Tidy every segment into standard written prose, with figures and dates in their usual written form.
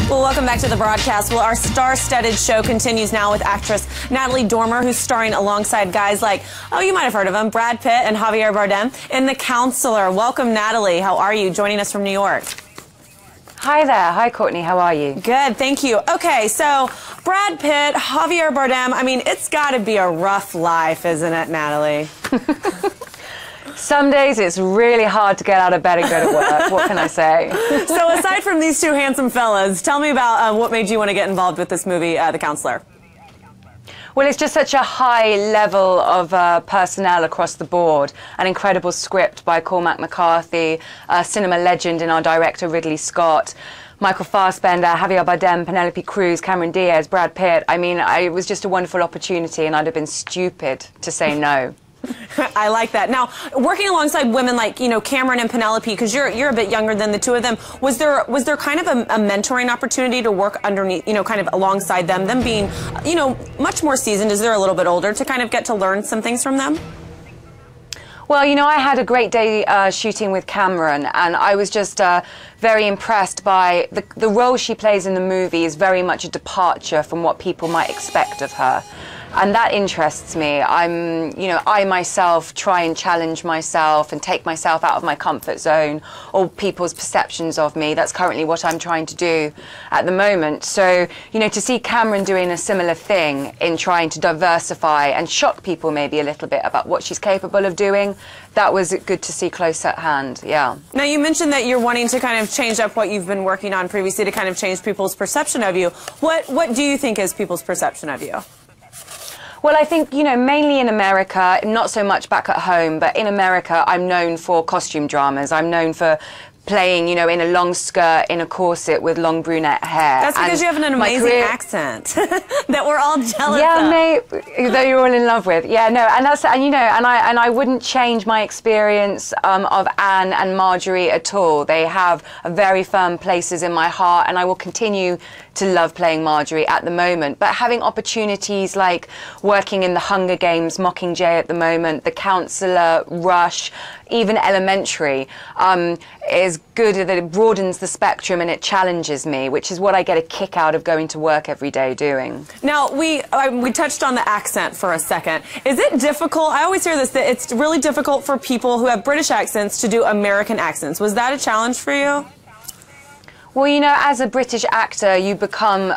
Well, welcome back to the broadcast. Well, our star-studded show continues now with actress Natalie Dormer, who's starring alongside guys like, oh, you might have heard of them, Brad Pitt and Javier Bardem in The Counselor. Welcome, Natalie. How are you? Joining us from New York. Hi there. Hi, Courtney. How are you? Good, thank you. Okay, so Brad Pitt, Javier Bardem, I mean, it's got to be a rough life, isn't it, Natalie? Some days it's really hard to get out of bed and go to work. What can I say? So aside from these two handsome fellas, tell me about what made you want to get involved with this movie, The Counselor. Well, it's just such a high level of personnel across the board. An incredible script by Cormac McCarthy, a cinema legend in our director Ridley Scott, Michael Fassbender, Javier Bardem, Penelope Cruz, Cameron Diaz, Brad Pitt. I mean, it was just a wonderful opportunity, and I'd have been stupid to say no. I like that. Now, working alongside women like, you know, Cameron and Penelope, because you're a bit younger than the two of them, was there kind of a mentoring opportunity to work underneath, you know, kind of alongside them being, you know, much more seasoned as they're a little bit older, to kind of get to learn some things from them? Well, you know, I had a great day shooting with Cameron, and I was just very impressed by the role she plays in the movie. Is very much a departure from what people might expect of her. And that interests me. You know, I myself try and challenge myself and take myself out of my comfort zone or people's perceptions of me. That's currently what I'm trying to do at the moment. So, you know, to see Cameron doing a similar thing in trying to diversify and shock people maybe a little bit about what she's capable of doing, that was good to see close at hand, yeah. Now, you mentioned that you're wanting to kind of change up what you've been working on previously to kind of change people's perception of you. What do you think is people's perception of you? Well, I think, you know, mainly in America, not so much back at home, but in America, I'm known for costume dramas. I'm known for playing, you know, in a long skirt, in a corset with long brunette hair. That's because you have an amazing accent that we're all jealous of. Yeah, mate, that you're all in love with. Yeah, no, and you know, and I wouldn't change my experience of Anne and Marjorie at all. They have very firm places in my heart, and I will continue to love playing Marjorie at the moment. But having opportunities like working in the Hunger Games, Mockingjay at the moment, The Counselor, Rush, even Elementary, is good that it broadens the spectrum and it challenges me, which is what I get a kick out of going to work every day doing. Now, we touched on the accent for a second. Is it difficult? I always hear this, that it's really difficult for people who have British accents to do American accents. Was that a challenge for you? Well, you know, as a British actor, you become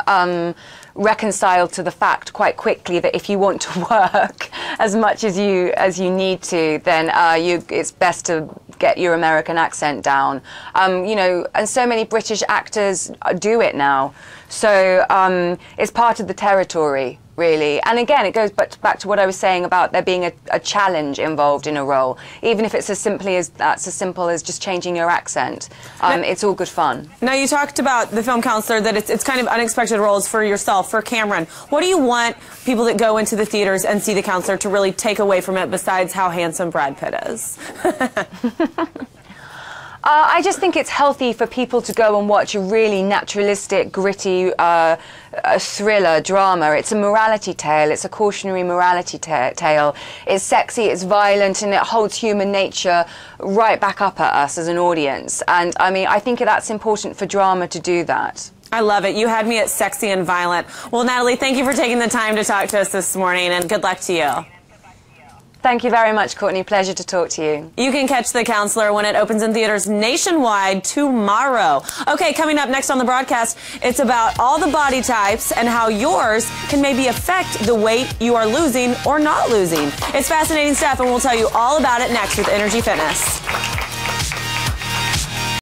reconciled to the fact quite quickly that if you want to work as much as you need to, then it's best to get your American accent down. You know, and so many British actors do it now. So it's part of the territory, really. And again, it goes back to what I was saying about there being a challenge involved in a role. Even if it's as simple as just changing your accent, it's all good fun. Now, you talked about the film Counselor, that it's kind of unexpected roles for yourself, for Cameron. What do you want people that go into the theaters and see The Counselor to really take away from it, besides how handsome Brad Pitt is? I just think it's healthy for people to go and watch a really naturalistic, gritty thriller drama. It's a morality tale. It's a cautionary morality tale. It's sexy, it's violent, and it holds human nature right back up at us as an audience. And I mean, I think that's important for drama to do that. I love it. You had me at sexy and violent. Well, Natalie, thank you for taking the time to talk to us this morning, and good luck to you. Thank you very much, Courtney. Pleasure to talk to you. You can catch The Counselor when it opens in theaters nationwide tomorrow. Okay, coming up next on the broadcast, it's about all the body types and how yours can maybe affect the weight you are losing or not losing. It's fascinating stuff, and we'll tell you all about it next with Energy Fitness.